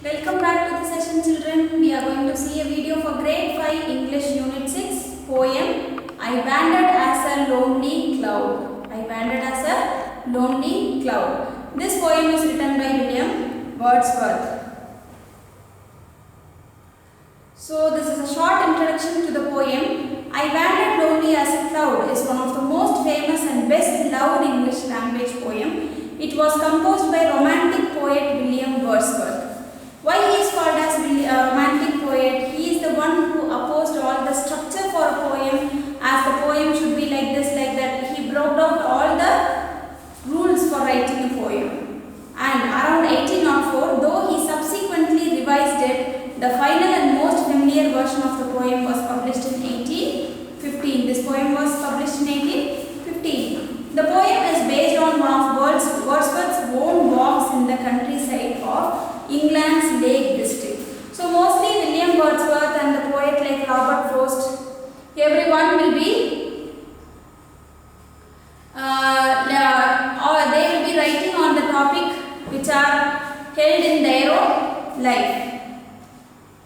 Welcome back to the session, children. We are going to see a video for grade 5 English unit 6 poem I Wandered as a Lonely Cloud. I wandered as a lonely cloud. This poem is written by William Wordsworth. So this is a short introduction to the poem. I Wandered Lonely as a Cloud is one of the most famous and best loved English language poem. It was composed by romantic poet William Wordsworth. Why he is called as a romantic poet? He is the one who opposed all the structure for a poem, as the poem should be like this, like that. He broke down all the rules for writing a poem. And around 1804, though he subsequently revised it, the final and most familiar version of the poem was published in 1815. This poem was published in 1815. The poem is based on one of Wordsworth's own walks in the countryside of England's Lake District. So mostly William Wordsworth and the poet like Robert Frost, everyone will be or they will be writing on the topic which are held in their own life.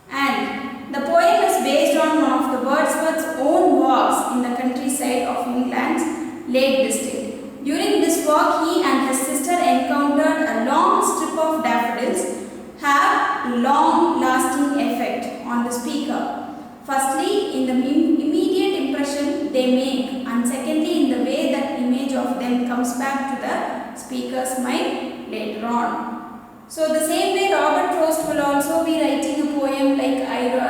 And the poem is based on one of the Wordsworth's own walks in the countryside of England's Lake District. During this walk, he and his sister encountered a long strip of daffodils have long-lasting effect on the speaker. Firstly, in the immediate impression they make, and secondly, in the way that image of them comes back to the speaker's mind later on. So the same way Robert Frost will also be writing a poem like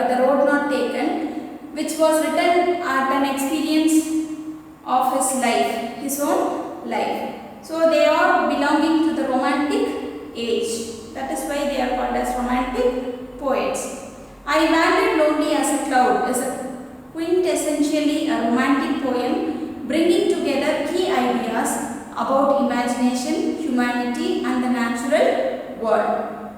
The Road Not Taken, which was written at an experience of his life, his own life. So they are belonging to the romantic age. That is why they are called as romantic poets. I Wandered Lonely as a Cloud is a quintessentially a romantic poem bringing together key ideas about imagination, humanity and the natural world.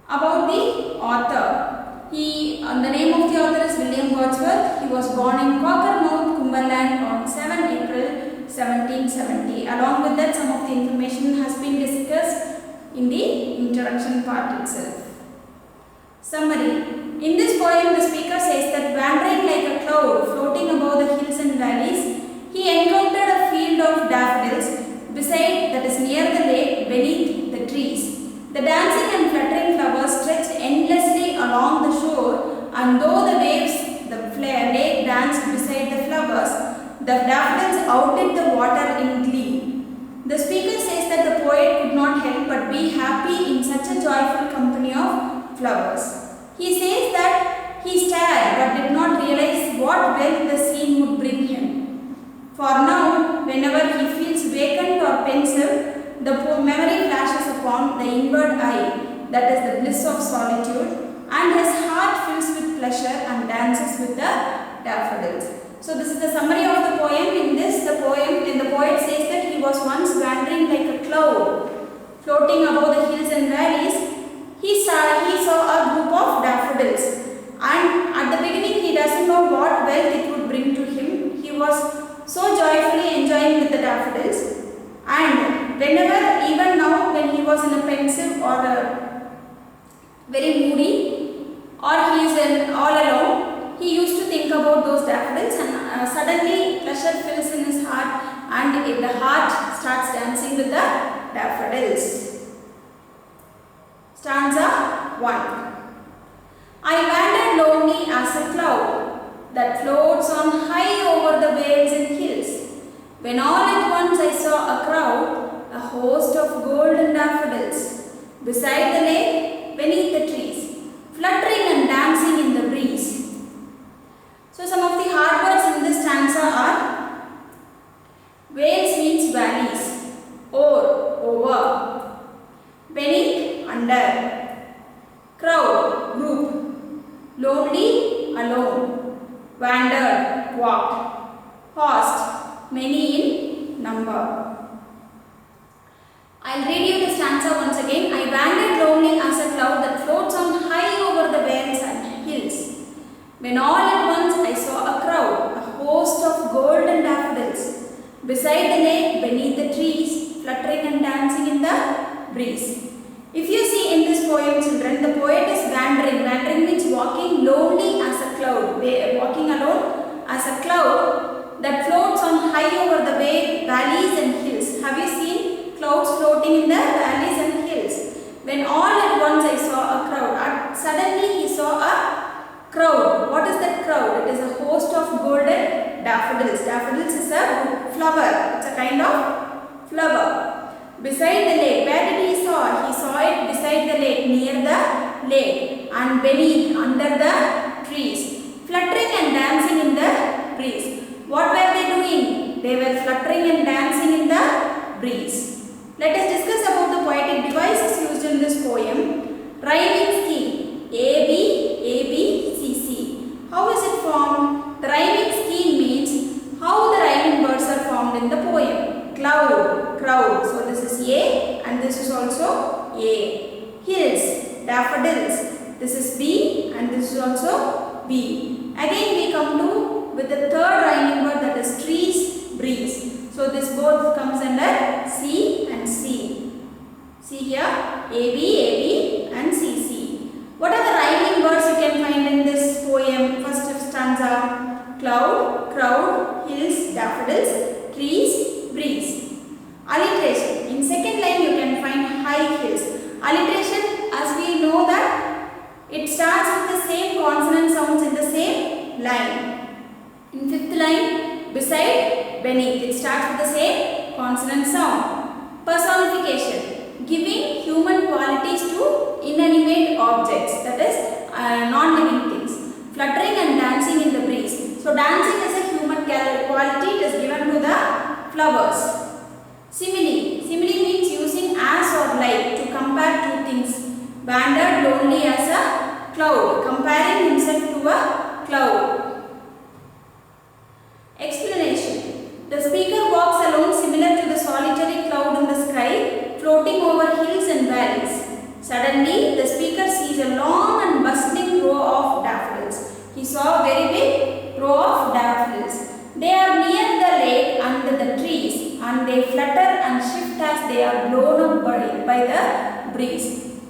About the author. The name of the author is William Wordsworth. He was born in Cockermouth, Cumberland on 7 April 1770. Along with that, some of the information has been discussed in the introduction part itself. Summary. In this poem, the speaker says that wandering like a cloud floating above the hills and valleys, he encountered a field of daffodils beside, that is near the lake, beneath the trees. The dancing and fluttering flowers stretched endlessly along the shore, and though the waves, the lake danced beside the flowers, the daffodils outdid the water in glee. The speaker says that the poet could not help but be happy in such a joyful company of flowers. He says that he stared but did not realize what wealth the scene would bring him. For now, whenever he feels vacant or pensive, the memory flashes upon the inward eye, that is the bliss of solitude, and his heart fills with pleasure and dances with the daffodils. So this is the summary of the poem. In this, the poet says that he was once wandering like a cloud, floating above the hills and valleys. He saw a group of daffodils, and at the beginning he doesn't know what wealth it would bring to him. He was so joyfully enjoying with the daffodils, and whenever, even now when he was in a pensive or very moody, or he is all alone, he used to think about those daffodils, and suddenly pleasure fills in his heart, and the heart starts dancing with the daffodils. Stanza 1. I wandered lonely as a cloud that floats on high over the vales and hills, when all at once I saw a crowd, a host of golden daffodils, beside the lake, beneath the trees, fluttering and dancing in the breeze. So some of the hard words in this stanza are vales means valleys, over, beneath, under, crowd, group, lonely, alone, wandered, walked, host, many in number. I'll read you the stanza once again. I wandered lonely as a cloud that floats on high over the vales and hills, when all at once I saw a crowd, a host of golden daffodils, beside the lake, beneath the trees, fluttering and dancing in the breeze. If you see in this poem, children, the poet is wandering. Wandering means walking lonely as a cloud, walking alone as a cloud that floats on high over the valleys and hills. Have you seen clouds floating in the valleys and hills? When all at once I saw a crowd. Suddenly he saw a crowd. What is that crowd? It is a host of golden daffodils. Daffodils is a flower. It's a kind of flower. Beside the lake, where did he saw? He saw it beside the lake, near the lake, and beneath, under the trees, fluttering and dancing in the breeze. What were they doing? They were fluttering and dancing in the breeze. Let us discuss about the poetic devices used in this poem. Rhyming scheme, A, B, A, B, C, C. How is it formed? The rhyming scheme means how the rhyming words are formed in the poem. Cloud, crowd. So this is A and this is also A. Hills, daffodils. This is B and this is also B. Again we come to with the third rhyming word, that is trees, breeze. So this both comes under C and C. See here, A, B, and C, C. What are the rhyming words you can find in this poem? First stanza, cloud, crowd, hills, daffodils, trees, breeze. Alliteration. In second line you can find high hills. Alliteration, as we know that it starts with the same consonant sounds in the same line. In fifth line, beside, beneath, it starts with the same consonant sound. Personification. Giving human qualities to inanimate objects, that is non-living things. Fluttering and dancing in the breeze. So dancing is a human quality, it is given to the flowers. Simile. Simile means using as or like to compare two things. Wandered lonely as a cloud, comparing himself to a cloud. Explanation. The speaker walks alone similar to the solitary cloud in the sky, floating over hills and valleys. Suddenly, the speaker sees a long and bustling row of daffodils. He saw a very big row of daffodils. They are near the lake under the trees, and they flutter and shift as they are blown up by the breeze.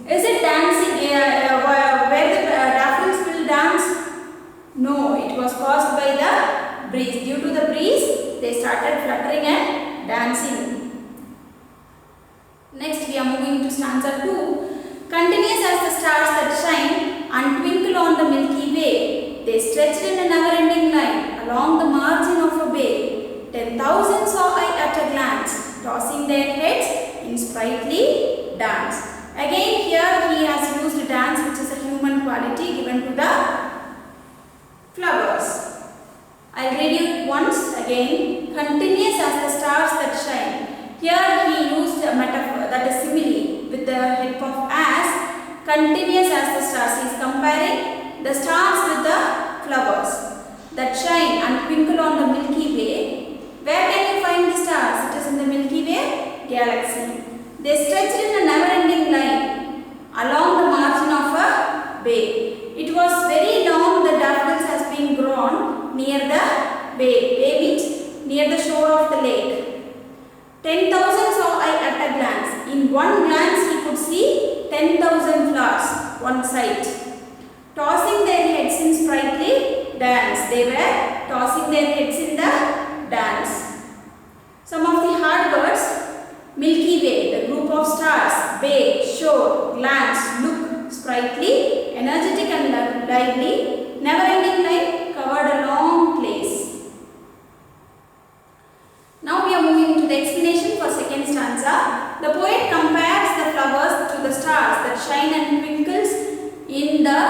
Is it dancing where the daffodils will dance? No, it was caused by the breeze. Due to the breeze, they started fluttering and dancing. Next, we are moving to stanza 2. Continuous as the stars that shine and twinkle on the Milky Way, they stretched in a never-ending line along the margin of a bay. 10,000 saw I at a glance, tossing their heads in sprightly dance. Again here he has used dance, which is a human quality given to the flowers. I will read it once again. Continuous as the stars that shine. Here he used a metaphor, that is simile, with the help of as. Continuous as the stars. He is comparing the stars with the flowers that shine and twinkle on the Milky Way. Where can you find the stars? It is in the Milky Way galaxy. They stretched in a never-ending line along the margin of a bay. It was very long. The daffodils has been grown near the bay. Bay means near the shore of the lake. 10,000 saw I at a glance. In one glance he could see 10,000 flowers, one sight. Tossing their heads in sprightly dance. They were tossing their heads in the dance. Some of the hard words: Milky Way, the group of stars; bay, shore; glance, look; sprightly, energetic and lively; never-ending line, covered a long place. Now we are moving to the explanation for second stanza. The poet compares the flowers to the stars that shine and twinkles in the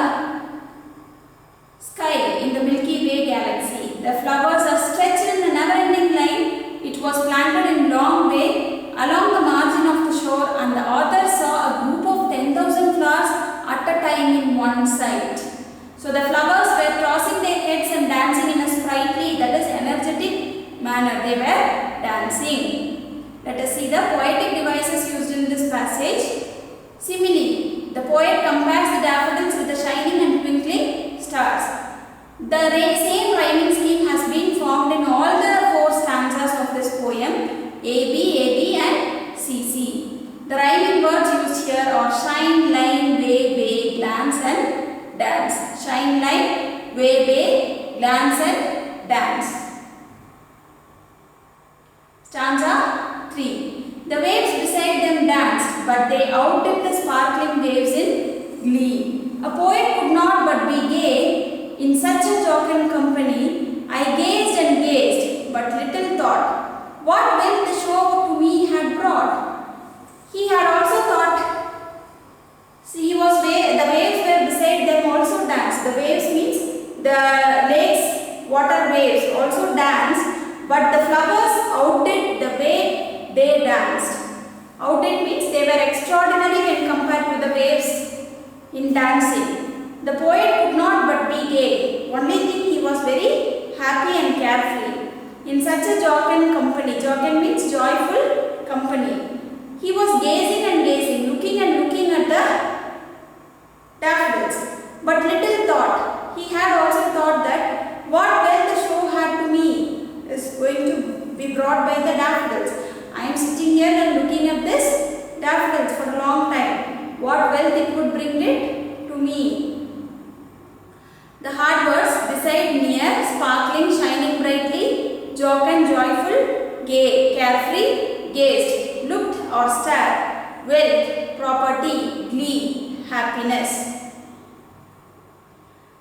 sky in the Milky Way galaxy. The flowers are stretched in a never-ending line. It was planted in long way along the margin of the shore, and the author saw a group of 10,000 flowers at a time in one sight. So the flowers were tossing their heads and dancing in a sprightly, that is energetic manner. They were dancing. Let us see the poetic devices used in this passage. Simile. The poet compares the daffodils with the shining and twinkling stars. The same rhyming scheme has been formed in all the 4 stanzas of this poem: A, B, and C, C. The rhyming words used here are shine, wave, glance and dance. Stanza 3. The waves beside them danced, but they outdid the sparkling waves in glee. A poet could not but be gay in such a jocund company. I gazed and gazed, but little thought what wealth the show to me had brought. He had also thought, see, the waves were beside them also danced. The waves means the lake's water waves also danced, but the flowers outdid the way they danced. Outdid means they were extraordinary when compared to the waves in dancing. The poet could not but be gay. Only thing, he was very happy and carefree. In such a jocund company, jocund means joyful company. He was gazing and gazing, looking and looking at the daffodils. But little thought, he had also thought that what wealth the show had to me is going to be brought by the daffodils. I am sitting here and looking at this daffodils for a long time. What wealth it would bring it to me. The hard words beside, near, sparkling, shining brightly, jocund, joyful, gay, carefree, gazed, looked or stared, wealth, property, glee, happiness.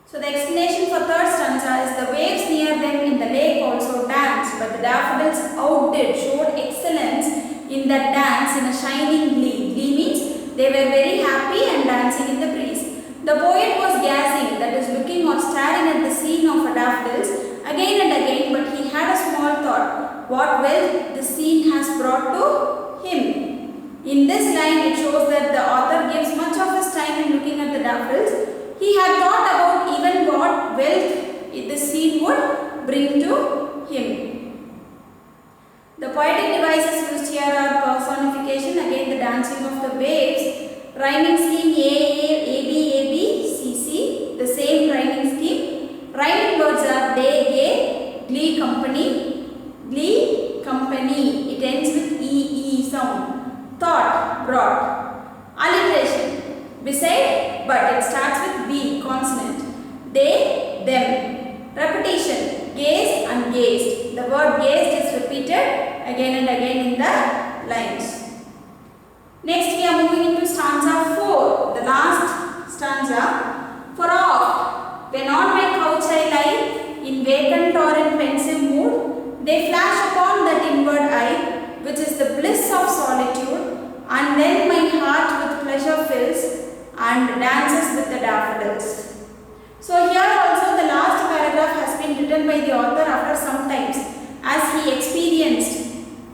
So the explanation for third stanza is the waves near them in the lake also danced, but the daffodils outdid, showed excellence in that dance in a shining glee. Glee means they were very happy and dancing in the breeze. The poet was gazing, that is looking or staring at the scene of a daffodils again and again, but he had a small thought, what wealth the scene has brought to him. In this line it shows that the author gives much of his time in looking at the daffodils. He had thought about even what wealth this scene would bring to him. The poetic devices used here are personification, again the dancing of the waves, rhyming scheme A, C, the same rhyming scheme. Rhyming words are they, gay, glee, company. It ends with E sound. Thought, brought. Alliteration, beside, but it starts with B, consonant. They, them. Repetition, gaze and gazed. The word gazed is repeated again and again in the lines. Next we are moving into stanza 4, the last stanza. For oft, when on my couch I lie, in vacant or in pensive mood, they flash upon that inward eye, which is the bliss of solitude, and then my heart with pleasure fills, and dances with the daffodils. So here also the last paragraph has been written by the author after some times, as he experienced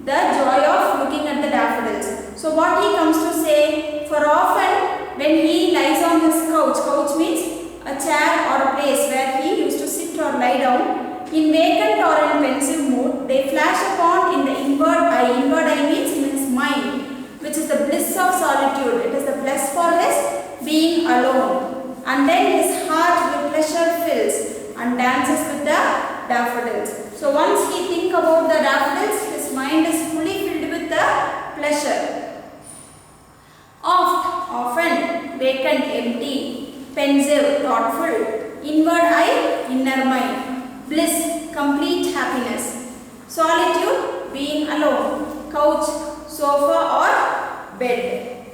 the joy of looking at the daffodils. So what he comes to say, for often when he lies on his couch means a chair or a place where he used to sit or lie down, in vacant or in pensive mood, they flash upon in the inward eye. Inward eye means in his mind, which is the bliss of solitude. It is the bliss for his being alone. And then his heart with pleasure fills and dances with the daffodils. So once he thinks about the daffodils, his mind is fully filled with the pleasure. Oft, often, vacant, empty, pensive, thoughtful, inward eye, inner mind, bliss, complete happiness, solitude, being alone, couch, sofa or bed.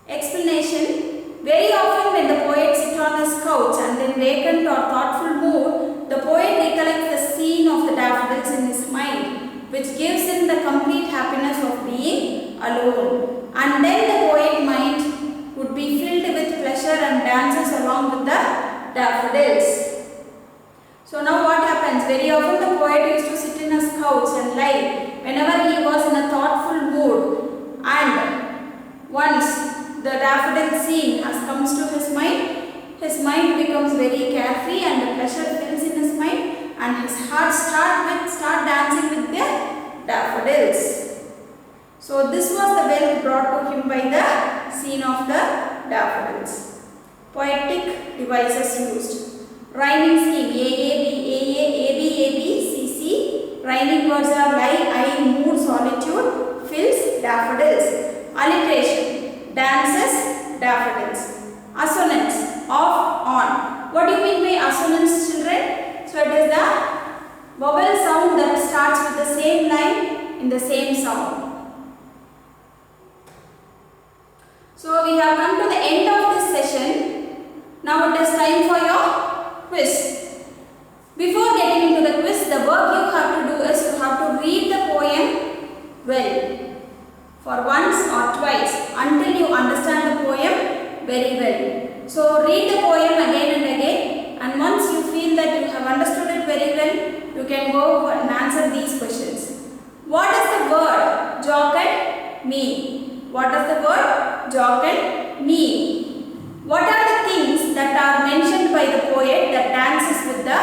Explanation, very often when the poet sits on his couch and in vacant or thoughtful mood, the poet recollects the scene of the daffodils in his mind, which gives him the complete happiness of being alone. And then the poet mind would be filled with pleasure and dances along with the daffodils. So now what happens? Very often the poet used to sit in his couch and lie whenever he was in a thoughtful mood, and once the daffodil scene has comes to his mind becomes very carefree and the pleasure fills in his mind, and his heart start dancing with the daffodils. So this was the wealth brought to him by the scene of the daffodils. Poetic devices used. Rhyming scheme A, B, C. Rhyming words are lie, I, mood, solitude, fills, daffodils. Alliteration, dances, daffodils. Assonance, off, on. What do you mean by assonance, children? So it is the vowel sound that starts with the same line in the same sound. So we have come to the end of this session. Now it is time for your quiz. Before getting into the quiz, the work you have to do is you have to read the poem well for once or twice until you understand the poem very well. So read the poem again and again, and once you feel that you have understood it very well, you can go and answer these questions. What does the word jocund mean? What does the word jocund mean? What are the things that are mentioned by the poet that dances with the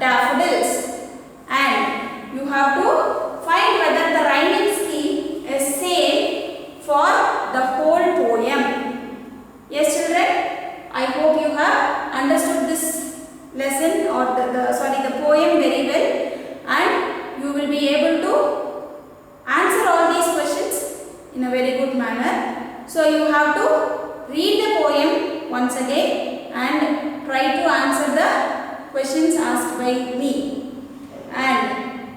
daffodils? And you have to find whether the rhyming scheme is same for the whole poem. Yes, children, I hope you have understood this lesson or the poem very well, and you will be able to answer all these questions in a very good manner. So you have to read the poem once again and try to answer the questions asked by me. And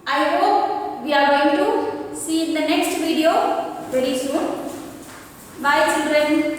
I hope we are going to see in the next video very soon. Bye, children.